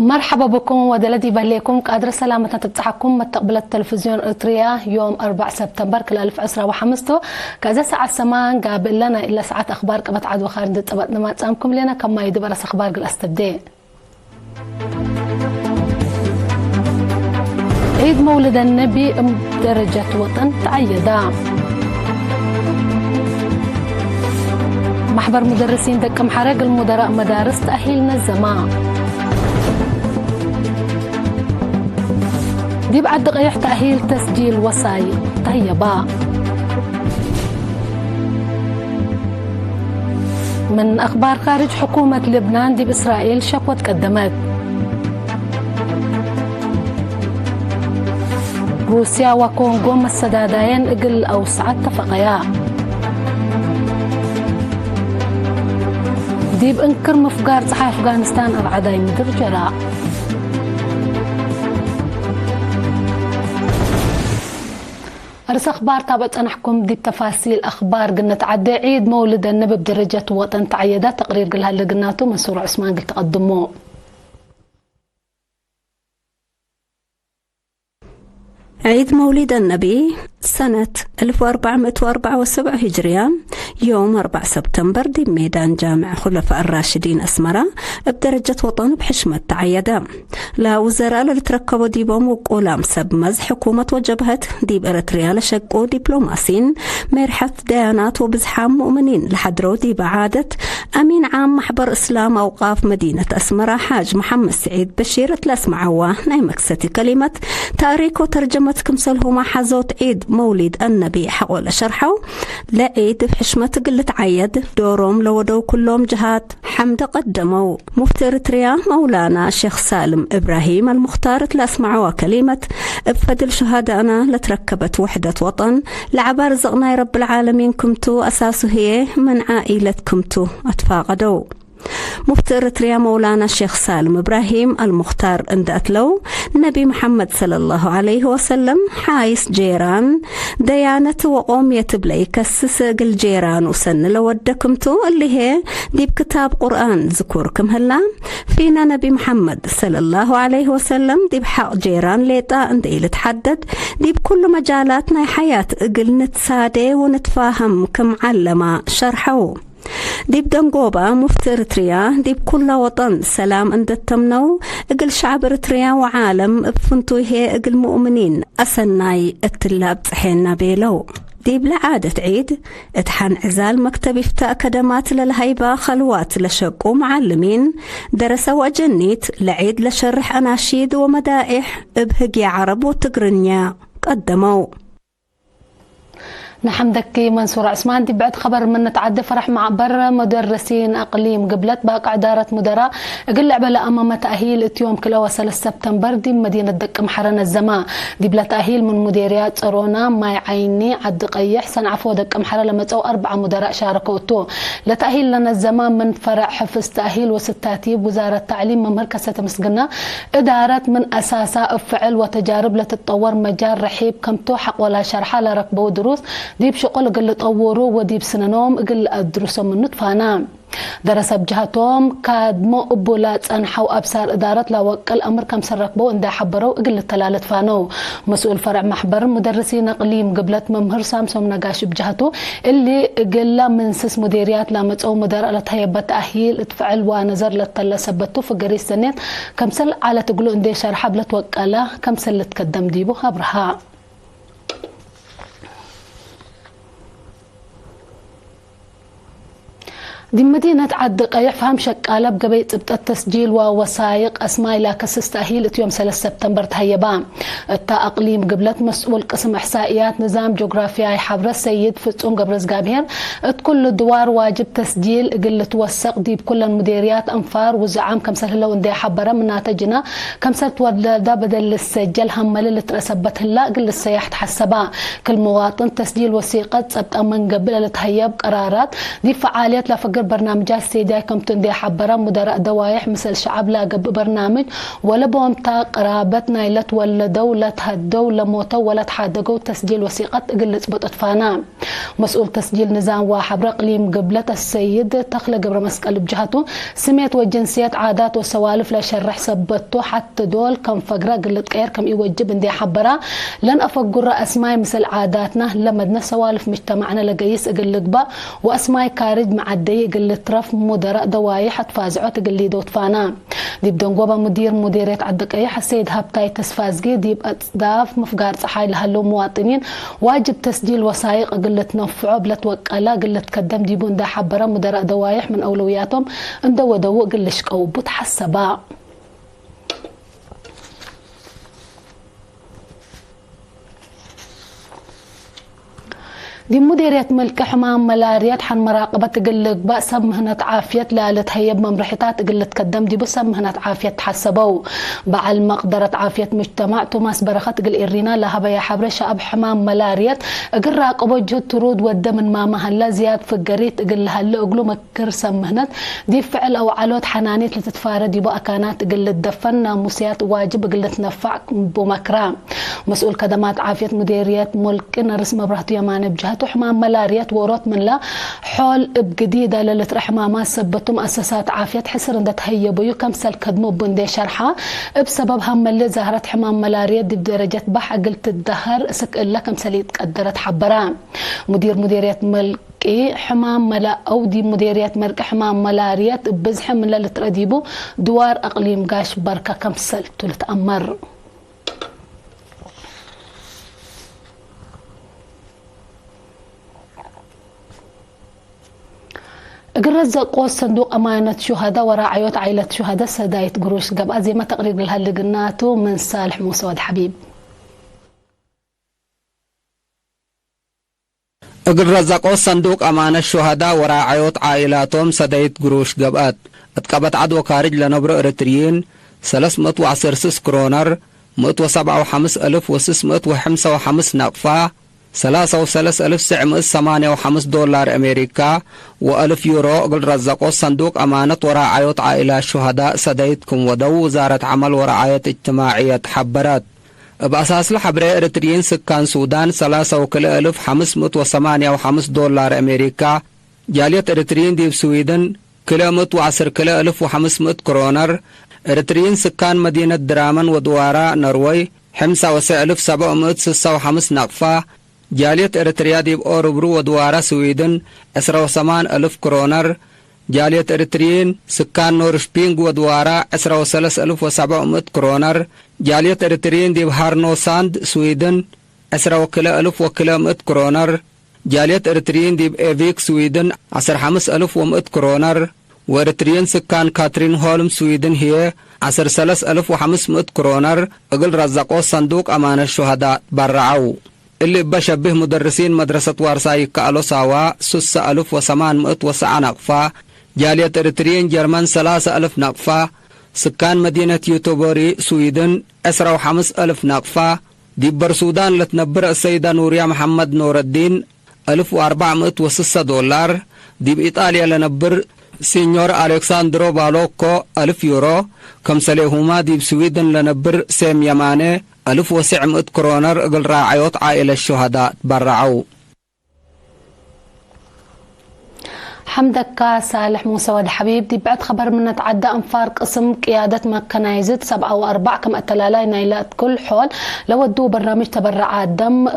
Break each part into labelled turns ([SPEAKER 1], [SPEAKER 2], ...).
[SPEAKER 1] مرحبا بكم ودلدي بهليكم قادر سلامة تتحكم متقبل التلفزيون إريتريا يوم 4 سبتمبر كل 2015 كذا ساعة سمان قابل لنا إلا ساعات أخبار قبت عاد وخارج تبعنا ما تسامكم لنا كما يدبرس أخبار قل أستبدأ عيد مولد النبي درجة وطن تعيدا محبر مدرسين دكم حرق المدراء مدارس تأهيلنا الزمان دي بعد غيح تأهيل تسجيل وسائل طيبة من أخبار خارج حكومة لبنان دي بإسرائيل شكوى تقدمت روسيا وكونغو مسدادين اقل أوسع اتفقيا دي بانكر مفقار صحي أفغانستان أبعداي مدر جراء أرس أخبار تابعت أنحكم دي بتفاصيل أخبار قلنا تعدي عيد مولد النبي بدرجة وطن تعيدات تقرير قلها اللي قلناته منصور عثمان قلت تقدموه
[SPEAKER 2] عيد مولد النبي سنة 1474 هجرية يوم 4 سبتمبر دي ميدان جامع خلفاء الراشدين أسمرة بدرجة وطن بحشمة تعيدا لا وزراء اللي تركبوا ديبهم وقولام سب مز حكومة وجبهة ديب إريتريا لشقوا دبلوماسين مرحة ديانات وبزحام مؤمنين لحدروا ديب عادة أمين عام محبر إسلام أوقاف مدينة أسمرة حاج محمد سعيد بشير تلاسمعوا نايمكستي كلمة تاريخ وترجمة كمسلهما حزوت عيد مولد النبي حول شرحه لعيد بحشمة قلة عيد دورهم لودو كلهم جهات حمد قدموا مفتي إريتريا مولانا الشيخ سالم إبراهيم المختار تلاسمعوا كلمة بفضل شهدائنا لتركبت وحدة وطن لعبار زغناي رب العالمين كمتو أساسه هي من عائلة كمتو أتفاقدوا مفتي إريتريا مولانا الشيخ سالم إبراهيم المختار اندأتلو نبي محمد صلى الله عليه وسلم حايس جيران ديانة وقوم يتبلي كسس قل جيران وسن لودكمتو اللي هي دي بكتاب قرآن ذكوركم هلا فينا نبي محمد صلى الله عليه وسلم دي بحق جيران ليتا اندي لتحدد دي بكل مجالاتنا حياة قل نتسادي ونتفاهم كم علم شرحو ديب دنقوبة مفتي إريتريا ديب كل وطن سلام عند التمنو اقل شعب إريتريا وعالم بفنتو هي اقل مؤمنين أسناي التلاب حين بيلو ديب لعادة عيد اتحان عزال مكتب افتاء كدمات للهيبة خلوات لشق ومعلمين درسوا وجنيت لعيد لشرح أناشيد ومدائح ابهق يا عرب وتقرنيا قدموا
[SPEAKER 1] نحمدك منصور عثمان دي بعد خبر من نتعدى فرح مع برا مدرسين أقليم قبلت باقع إدارة مدراء قل لعبة لأمام تأهيل يوم كلا وصل سبتمبر دي مدينة دك محرنا الزمان دي بلا تأهيل من مديريات صرونا ماي عيني عد قيح سنعفو دك محرنا لما تسو 4 مدراء شاركوا تو لتأهيل لنا الزمان من فرع حفظ تأهيل وستاتيب وزارة التعليم من مركزة مسقنا إدارة من أساسها افعل وتجارب لتتطور مجال رحيب كم توحق ولا شرحة لركبوا دروس ديب شغل قل طوروا وديب سننوم قل أدرسوا من نطفانا درس بجهتهم كادمو أبولات أنحوا أبصار إدارة لوكل أمر كم سرقبوا إن دا حبروا قل التلالة فانو مسؤول فرع محبر مدرسين أقليم قبلت ممهر سامسوم نقاش بجهته اللي قل من سس مديريات لامت أو مدار لتهيب تأهيل اتفعل ونظر للتلا سبتو في قريس سنين كم سل على تقولوا إن دي شرحب لتوكله كم سل تقدم ديبو خبرها دي مدينة عد قيح فهم شكالة بقبيت التسجيل ووثائق أسماء لا كسس تأهيل يوم 3 سبتمبر تهيبان التأقليم قبلت مسؤول قسم إحصائيات نظام جغرافياي حبر السيد فتون قبرز قابهر كل الدوار واجب تسجيل قل توثق دي بكل المديريات أنفار وزعام كم سهل لو اندي حبرة من ناتجنا كم سهل ولدا بدل السجل هم اللي ترسبت هلا قل السياح تحسبا كل مواطن تسجيل وثيقة سبت أمن قبل لتهيب قرارات دي فعاليات لفق أجر برنامجات سيداي كم تندي حبرة مدراء دوايح مثل شعب لا قب برنامج ولا بومتا قرابتنا إلا تولدوا لا تهدوا لا موتوا ولا تحادقوا تسجيل وثيقة قلة بطفانا. مسؤول تسجيل نظام وحبر إقليم قبلة السيد تخلق قبر مسكال بجهته سميت والجنسيات عادات وسوالف لا شرح سبتو حتى دول كم فقرة قلة غير كم يوجب اندي حبرة لن أفقر أسماء مثل عاداتنا لمدنا سوالف مجتمعنا لقيس قلة قبا وأسماء كارج معدي قلة رف مدراء دوايح تفازعوت قلي دوت فانا ديب دنقوبة مديرية عدك أي حسيد هابتاي تسفازقي ديب أصداف مفقار صحاي لهالو مواطنين واجب تسجيل وثائق قلة نفعو بلا توقلا قلة كدم ديبون دا حبرة مدراء دوايح من أولوياتهم اندو دو قلش قوبو تحسبا. دي مديرية ملك حمام ملاريات حن مراقبة قلق بأس مهنة عافية لا تهيب ممرحتات قلت كدم دي بس مهنة عافية تحسبوا بعد مقدرة عافية مجتمع توماس برخت قل إرينا لها بيا حبر شعب حمام ملاريات قل راقبوا جهد ترود والدم ما مهلا زياد فقريت قل هلا قلو مكر مهنة دي فعل أو علوت حنانيت لتتفارد يبقى أكانات قلت دفن ناموسيات واجب قلت نفع بمكرام. مسؤول خدمات عافية مديرية ملك نرسم برهت يمان بجهد حمام ملاريات وروت من لا حول بجديدة للتر حمامات سبتوا مؤسسات عافية حسر اندت هيبوا كمسل كدمو بندي شرحة بسبب هم اللي ظهرت حمام ملاريات دي بدرجة بح قلت الدهر سك إلا كمسل يتقدرت حبران. مديرية ملك حمام ملا أو دي مديرية مرك حمام ملاريات بزح من لا لترديبو دوار أقليم قاش بركة كمسل تلتأمر. قرزق صندوق أمانة شهداء وراعيات عائلة شهداء سدايت قروش قبل زي ما تقرير لها اللي قلناته من صالح موسى حبيب.
[SPEAKER 3] قرزق صندوق أمانة شهداء وراعيات عائلاتهم سدايت قروش قبل اتقبت عدو كارج لنبر إرتريين 310 كرونر 175,605 نقفة 33,985 دولار أمريكا و1000 يورو قل رزقوا صندوق أمانة ورعاية عائلة شهداء سدايتكم ودو وزارة عمل ورعاية اجتماعية حبرات. بأساس لحبرة إرتريين سكان سودان 3,585 دولار أمريكا. جالية إرتريين دي بسويدن 110,500 كرونر. إرتريين سكان مدينة درامان ودوارا نروي 5,756 نقفة. جالية إرتريا دي بأوروبرو ودوارا سويدن 18,000 كرونر. جالية إرتريين سكان نورشبينغ ودوارا 13,700 كرونر. جالية إرتريين دي بهارنو ساند سويدن 10,100 كرونر. جالية إرتريين دي بإيفيك سويدن 15,100 كرونر. وإرتريين سكان كاترين هولم سويدن هي 13,500 كرونر. اقل رزقوا صندوق أمان الشهداء برعو اللي بشبه مدرسين مدرسة وارساي كالو ساوا 6,809 نقفة. جالية إرتريين جرمان 3,000 نقفة. سكان مدينة يوتوبوري سويدن 15,000 نقفة. ديبر سودان لتنبر السيدة نوريا محمد نور الدين 1,406 دولار. ديب إيطاليا لنبر سينيور ألكساندرو بالوكو 1000 يورو. كمسليهما ديب سويدن لنبر سيم يماني 1,900 كرونر. اقل راعيوت عائلة الشهداء برعو.
[SPEAKER 1] حمدك صالح موسى ود حبيب. دي بعد خبر من تعدى انفار قسم قيادة مكنايزت 7 كم اتلالاي نايلات كل حول لودوا برنامج تبرع الدم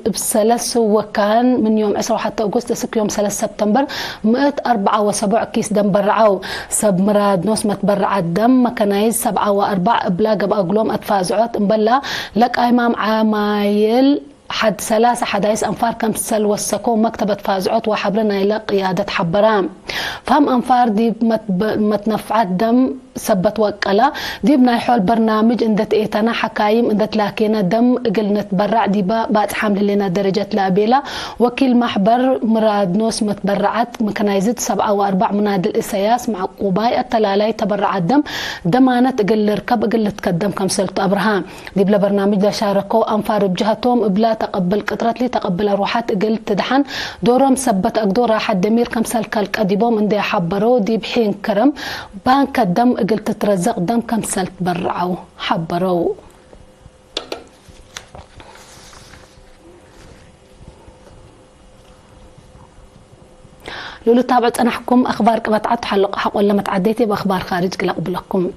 [SPEAKER 1] بسلس وكان من يوم 10 حتى أغسطس يوم 3 سبتمبر 174 كيس دم برعوا سب مراد نص متبرع الدم مكنايز 7 بلاق بأقلوم أتفازعات مبلا لك أيمام عمايل حد 3 حدايس أنفار كمسل وسكو مكتبة فازعوت وحبرنا إلى قيادة حبرام. فهم أنفار دي متنفعات دم سبت وقلا ديبنا يحول برنامج اندت ايتنا حكايم اندت لاكينا دم قلنا تبرع ديبا بعد حمل لنا درجة لابيلا وكيل محبر مراد نوس متبرعات مكنايزت 7 منادل الاسياس مع قباي التلالاي تبرع الدم دمانة تقل ركب قل تقدم كم سلط ابراهام ديبلا برنامج دا شاركوا انفار بجهتهم بلا تقبل قطرات لي تقبل روحات قل تدحن دورهم سبت اقدور راح الدمير كم سلكال قديبهم اندي حبرو دي بحين كرم بانك الدم قلت ترزق دم كم سلت برعوا حبروا لولو تابعت انا حكم اخبار قبطعت حلق حق ولا ما تعديتي باخبار خارج قلق بلكم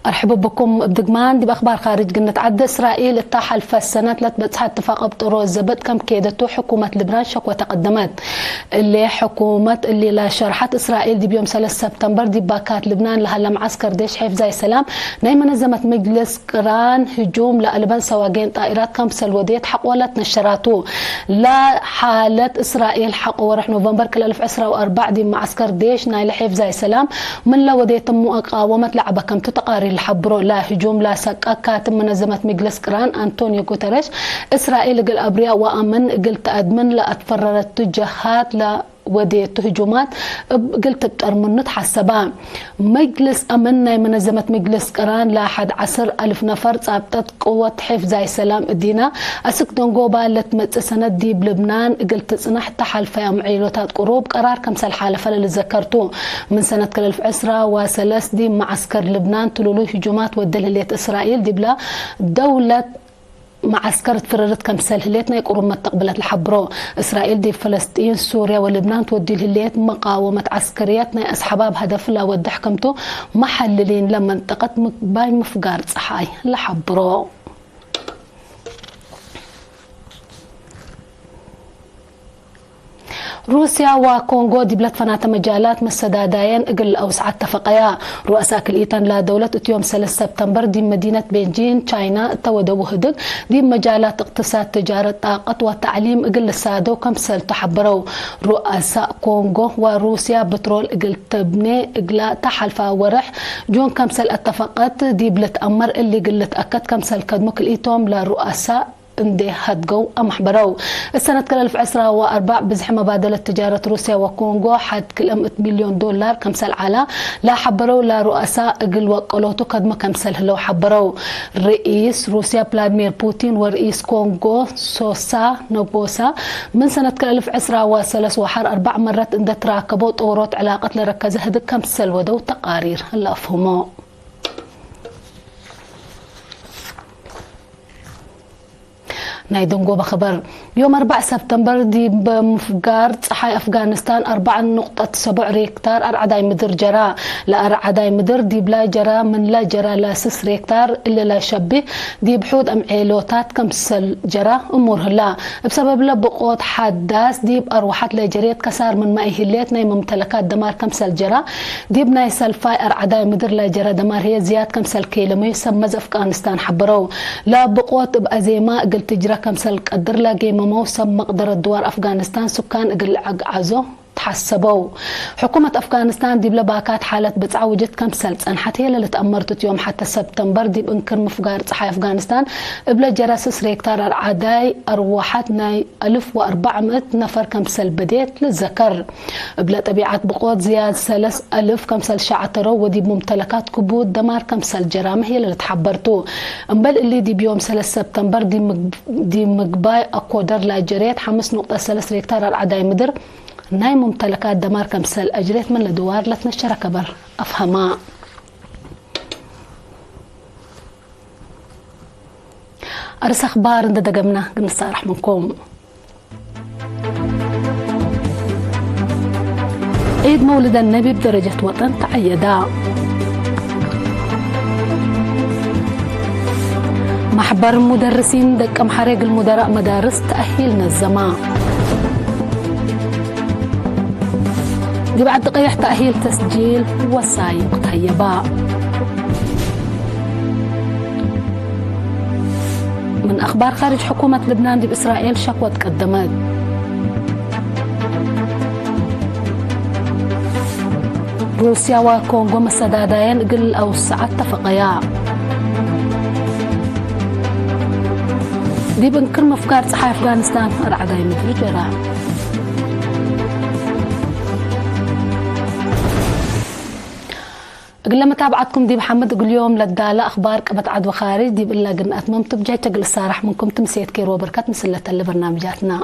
[SPEAKER 1] ارحب بكم بدقمان دي باخبار خارج قلنا تعدى اسرائيل اتاح الفسنات لا تبصح اتفاق بطرو الزبط كم كيدتو حكومه لبنان شكوى تقدمت اللي حكومه اللي لا شرحت اسرائيل دي بيوم 3 سبتمبر دي باكات لبنان لها معسكر ديش حفظ زي سلام نايما نظمت مجلس قران هجوم لقلبان سواقين طائرات كمسل وديت حق ولا نشراتو لا حاله اسرائيل حق ورح نوفمبر كل 2004 دي معسكر ديش نايل حفظ زي سلام من لا وديت مقاومه لعبه كم تقاري الحبرو لا هجوم لا سقا كاتب منظمة مجلس قران أنطونيو غوتيريش إسرائيل قل أبرياء وأمن قلت أدمن لا أتفررت تجهات لا وديت هجومات قلت بترمنت حسبا مجلس أمننا منظمة مجلس قران لا 11,000 نفر صابتت قوة حفظ زي سلام الدينا أسك دنقوبا لتمت سنة دي بلبنان قلت صنح تحالفة معيلوتات قروب قرار كمسال حالفة اللي ذكرتوه من سنة 2003 دي معسكر لبنان تلولو هجومات ودلهلية إسرائيل دي بلا دولة معسكر تفررت كمسال هليتنا يقرب ما تقبلت الحبرو إسرائيل دي فلسطين سوريا ولبنان تودي الهليت مقاومة عسكرياتنا أصحابها بهدف لا ود حكمته محللين لما انتقت باي مفقار صحاي لحبرو روسيا وكونغو دي بلاد فنات مجالات مسدادين اقل اوسع اتفقيا رؤساء كليتان لا دولة يوم 3 سبتمبر دي مدينة بيجين تشاينا تودو هدق دي مجالات اقتصاد تجارة طاقة وتعليم اقل السادو كمسل تحبروا رؤساء كونغو وروسيا بترول اقل تبني اقلا تحلفا ورح جون كمسل اتفقات دي بلت امر اللي قلت اكد كمسل كدمك الايتوم لرؤساء اندي هدقو امحبرو السنة كل 2004 بزح مبادلة تجارة روسيا وكونغو حد كل 100 مليون دولار كمسل على لا حبرو لا رؤساء قل وقلوتو قدما كمسل هلو حبرو رئيس روسيا فلاديمير بوتين ورئيس كونغو سوسا نوبوسا من سنة كل 2003 وحر 4 مرات اند تراكبو طورات علاقة لركز هدق كمسل ودو تقارير هلا افهمو نايدونغو بخبر يوم 4 سبتمبر دي بمفقار صحاي أفغانستان 4.7 ريكتار أرعداي مدر جرا لا أرعداي مدر دي بلا جرا من لا جرا لا 6 ريكتار إلا لا شبه دي بحود عيلوتات كمسل جرا أمور هلا بسبب لبقوت حداس دي بأروحات لجريت كسار من ماي هليت ناي ممتلكات دمار كمسل جرا دي بناي سلفاي أرعداي مدر لا جرا دمار هي زياد كمسل كيلو يسمى أفغانستان حبرو لا بقوت بأزيما قلت جرا كمسل قدر لاقي موسم مقدر الدوار أفغانستان سكان اقل عزو تحسبوا حكومة أفغانستان دي بلباكات حالة بتعوجت كمسل صنحت هي اللي تأمرت يوم حتى سبتمبر دي بانكر مفقار صحي أفغانستان بلا جراسس ريكتار العداي أرواحتنا 1400 نفر كمسل بديت للذكر بلا طبيعة بقوت زياد 3000 كمسل شعترو ودي بممتلكات كبود دمار كمسل جرامة هي اللي تحبرتو امبل اللي دي بيوم 3 سبتمبر دي مقباي أقودر لا جريت 5.3 ريكتار العداي مدر ناي ممتلكات دمار كمسل أجريت من لدوار لتنشر كبر أفهما أرس أخبار إن دقمنا قمنا رحمكم عيد مولد النبي بدرجة وطن تعيدا محبر مدرسين دقم حريق المدراء مدارس تأهيلنا الزمان دي بعد دقيقة تأهيل تسجيل وسايق طيبة من أخبار خارج حكومة لبنان دي بإسرائيل شكوى تقدمت. روسيا وكونغو مسدادين قل أو الساعة اتفقيا دي بنكر مفكار صحي أفغانستان رعداي مدري جرا قل متابعتكم دي محمد قل يوم للدالة أخبار قبت عدو خارج دي بالله قلنا أتممت بجاي تقل الصارح منكم تمسيت كيرو بركات مسلة اللي برنامجاتنا